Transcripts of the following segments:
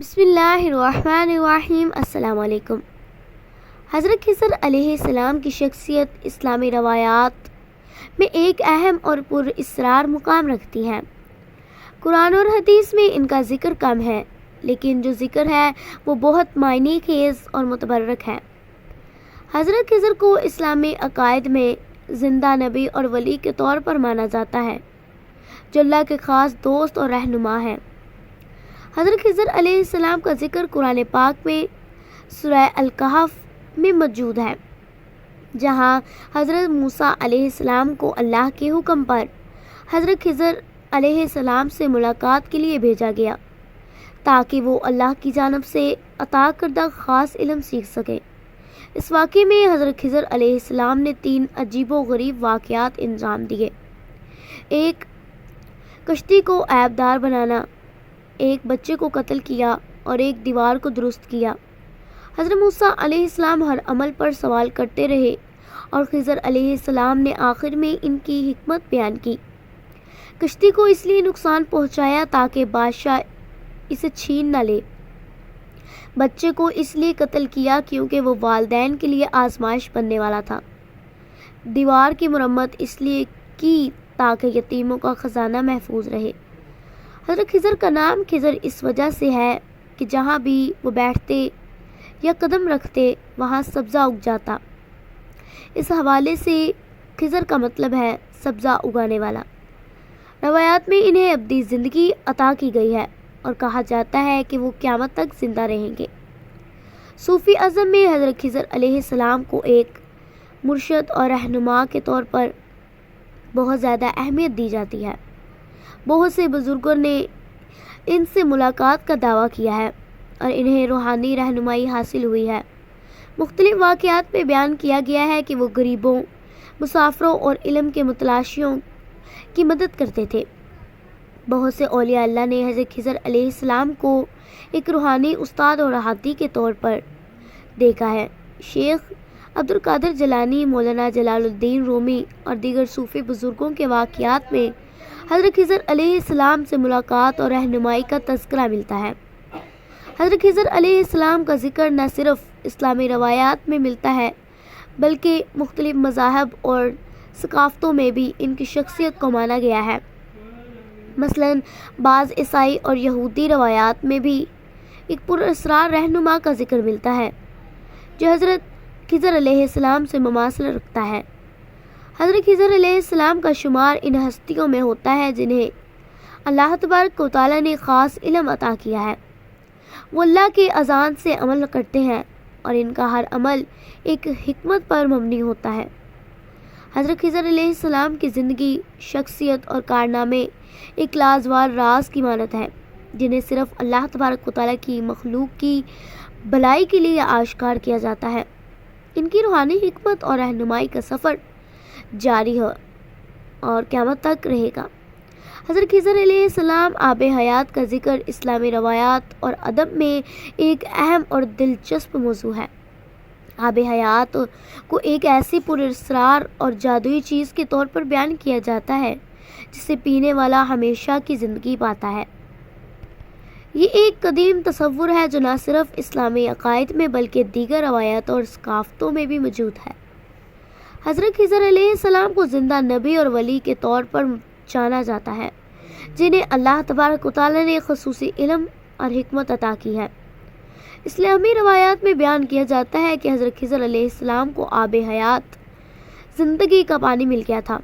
بسم اللہ الرحمن الرحیم۔ السلام علیکم۔ حضرت خضر علیہ السلام کی شخصیت اسلامی روایات میں ایک اہم اور پر اسرار مقام رکھتی ہے۔ قرآن اور حدیث میں ان کا ذکر کم ہے، لیکن جو ذکر ہے وہ بہت معنی خیز اور متبرک ہے۔ حضرت خضر کو اسلامی عقائد میں زندہ نبی اور ولی کے طور پر مانا جاتا ہے، جو اللہ کے خاص دوست اور رہنما ہیں۔ حضرت خضر علیہ السلام کا ذکر قرآن پاک میں سورہ الکہف میں موجود ہے، جہاں حضرت موسیٰ علیہ السلام کو اللہ کے حکم پر حضرت خضر علیہ السلام سے ملاقات کے لیے بھیجا گیا تاکہ وہ اللہ کی جانب سے عطا کردہ خاص علم سیکھ سکیں۔ اس واقعے میں حضرت خضر علیہ السلام نے 3 عجیب و غریب واقعات انجام دیے: ایک کشتی کو عیبدار بنانا، ایک بچے کو قتل کیا اور ایک دیوار کو درست کیا۔ حضرت موسیٰ علیہ السلام ہر عمل پر سوال کرتے رہے اور خضر علیہ السلام نے آخر میں ان کی حکمت بیان کی۔ کشتی کو اس لیے نقصان پہنچایا تاکہ بادشاہ اسے چھین نہ لے۔ بچے کو اس لیے قتل کیا کیونکہ وہ والدین کے لیے آزمائش بننے والا تھا۔ دیوار کی مرمت اس لیے کی تاکہ یتیموں کا خزانہ محفوظ رہے۔ حضرت خضر کا نام خضر اس وجہ سے ہے کہ جہاں بھی وہ بیٹھتے یا قدم رکھتے وہاں سبزہ اگ جاتا۔ اس حوالے سے خضر کا مطلب ہے سبزہ اگانے والا۔ روایات میں انہیں ابدی زندگی عطا کی گئی ہے اور کہا جاتا ہے کہ وہ قیامت تک زندہ رہیں گے۔ صوفی ازم میں حضرت خضر علیہ السلام کو ایک مرشد اور رہنما کے طور پر بہت زیادہ اہمیت دی جاتی ہے۔ بہت سے بزرگوں نے ان سے ملاقات کا دعویٰ کیا ہے اور انہیں روحانی رہنمائی حاصل ہوئی ہے۔ مختلف واقعات میں بیان کیا گیا ہے کہ وہ غریبوں، مسافروں اور علم کے متلاشیوں کی مدد کرتے تھے۔ بہت سے اولیاء اللہ نے حضرت خضر علیہ السلام کو ایک روحانی استاد اور ہادی کے طور پر دیکھا ہے۔ شیخ عبد القادر جیلانی، مولانا جلال الدین رومی اور دیگر صوفی بزرگوں کے واقعات میں حضرت خضر علیہ السلام سے ملاقات اور رہنمائی کا تذکرہ ملتا ہے۔ حضرت خضر علیہ السلام کا ذکر نہ صرف اسلامی روایات میں ملتا ہے بلکہ مختلف مذاہب اور ثقافتوں میں بھی ان کی شخصیت کو مانا گیا ہے۔ مثلاً بعض عیسائی اور یہودی روایات میں بھی ایک پراسرار رہنما کا ذکر ملتا ہے جو حضرت خضر علیہ السلام سے مماثلت رکھتا ہے۔ حضرت خضر علیہ السلام کا شمار ان ہستیوں میں ہوتا ہے جنہیں اللہ تبارک و تعالیٰ نے خاص علم عطا کیا ہے۔ وہ اللہ کے اذان سے عمل کرتے ہیں اور ان کا ہر عمل ایک حکمت پر مبنی ہوتا ہے۔ حضرت خضر علیہ السلام کی زندگی، شخصیت اور کارنامے ایک لازوال راز کی مانند ہے جنہیں صرف اللہ تبارک و تعالیٰ کی مخلوق کی بھلائی کے لیے آشکار کیا جاتا ہے۔ ان کی روحانی حکمت اور رہنمائی کا سفر جاری ہے اور قیامت تک رہے گا۔ حضرت خضر علیہ السلام آب حیات کا ذکر اسلامی روایات اور ادب میں ایک اہم اور دلچسپ موضوع ہے۔ آب حیات کو ایک ایسی پراسرار اور جادوئی چیز کے طور پر بیان کیا جاتا ہے جسے پینے والا ہمیشہ کی زندگی پاتا ہے۔ یہ ایک قدیم تصور ہے جو نہ صرف اسلامی عقائد میں بلکہ دیگر روایات اور ثقافتوں میں بھی موجود ہے۔ حضرت خضر علیہ السلام کو زندہ نبی اور ولی کے طور پر جانا جاتا ہے جنہیں اللہ تبارک و تعالیٰ نے خصوصی علم اور حکمت عطا کی ہے۔ اسلامی روایات میں بیان کیا جاتا ہے کہ حضرت خضر علیہ السلام کو آب حیات، زندگی کا پانی مل گیا تھا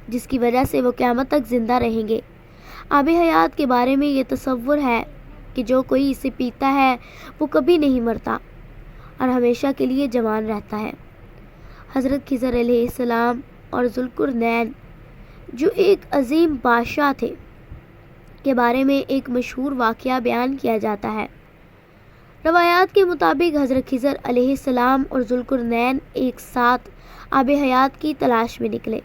جس کی وجہ سے وہ قیامت تک زندہ رہیں گے۔ آب حیات کے بارے میں یہ تصور ہے کہ جو کوئی اسے پیتا ہے وہ کبھی نہیں مرتا اور ہمیشہ کے لیے جوان رہتا ہے۔ حضرت خضر علیہ السلام اور ذوالقرنین جو ایک عظیم بادشاہ تھے کے بارے میں ایک مشہور واقعہ بیان کیا جاتا ہے۔ روایات کے مطابق حضرت خضر علیہ السلام اور ذوالقرنین ایک ساتھ آب حیات کی تلاش میں نکلے۔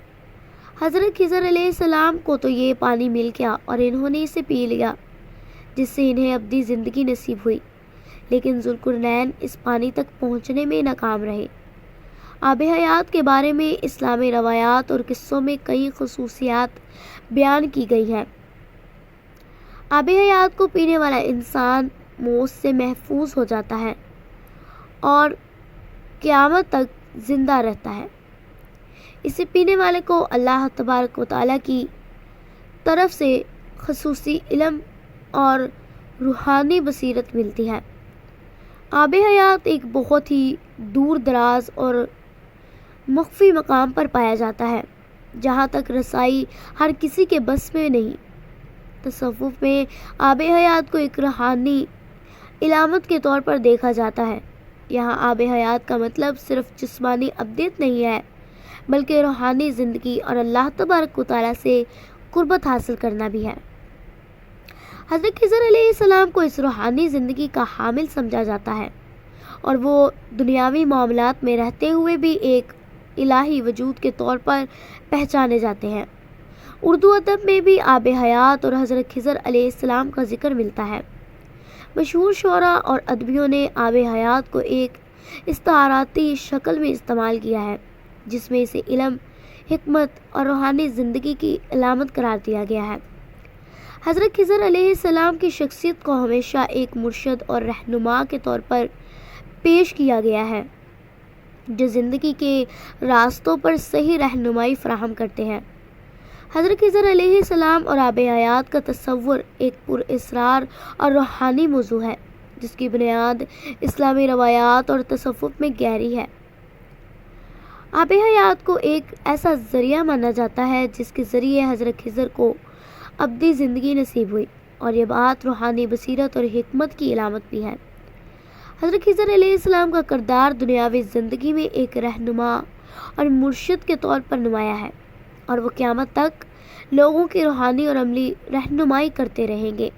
حضرت خضر علیہ السلام کو تو یہ پانی مل گیا اور انہوں نے اسے پی لیا جس سے انہیں ابدی زندگی نصیب ہوئی، لیکن ذوالقرنین اس پانی تک پہنچنے میں ناکام رہے۔ آب حیات کے بارے میں اسلامی روایات اور قصوں میں کئی خصوصیات بیان کی گئی ہیں۔ آب حیات کو پینے والا انسان موت سے محفوظ ہو جاتا ہے اور قیامت تک زندہ رہتا ہے۔ اسے پینے والے کو اللہ تبارک و تعالیٰ کی طرف سے خصوصی علم اور روحانی بصیرت ملتی ہے۔ آب حیات ایک بہت ہی دور دراز اور مخفی مقام پر پایا جاتا ہے جہاں تک رسائی ہر کسی کے بس میں نہیں۔ تصوف میں آب حیات کو ایک روحانی علامت کے طور پر دیکھا جاتا ہے۔ یہاں آب حیات کا مطلب صرف جسمانی ابدیت نہیں ہے بلکہ روحانی زندگی اور اللہ تبارک و تعالیٰ سے قربت حاصل کرنا بھی ہے۔ حضرت خضر علیہ السلام کو اس روحانی زندگی کا حامل سمجھا جاتا ہے اور وہ دنیاوی معاملات میں رہتے ہوئے بھی ایک الہی وجود کے طور پر پہچانے جاتے ہیں۔ اردو ادب میں بھی آب حیات اور حضرت خضر علیہ السلام کا ذکر ملتا ہے۔ مشہور شعراء اور ادیبوں نے آب حیات کو ایک استعاراتی شکل میں استعمال کیا ہے جس میں اسے علم، حکمت اور روحانی زندگی کی علامت قرار دیا گیا ہے۔ حضرت خضر علیہ السلام کی شخصیت کو ہمیشہ ایک مرشد اور رہنما کے طور پر پیش کیا گیا ہے جو زندگی کے راستوں پر صحیح رہنمائی فراہم کرتے ہیں۔ حضرت خضر علیہ السلام اور آب حیات کا تصور ایک پر اسرار اور روحانی موضوع ہے جس کی بنیاد اسلامی روایات اور تصوف میں گہری ہے۔ آب حیات کو ایک ایسا ذریعہ مانا جاتا ہے جس کے ذریعے حضرت خضر کو ابدی زندگی نصیب ہوئی اور یہ بات روحانی بصیرت اور حکمت کی علامت بھی ہے۔ حضرت خضر علیہ السلام کا کردار دنیاوی زندگی میں ایک رہنما اور مرشد کے طور پر نمایاں ہے اور وہ قیامت تک لوگوں کی روحانی اور عملی رہنمائی کرتے رہیں گے۔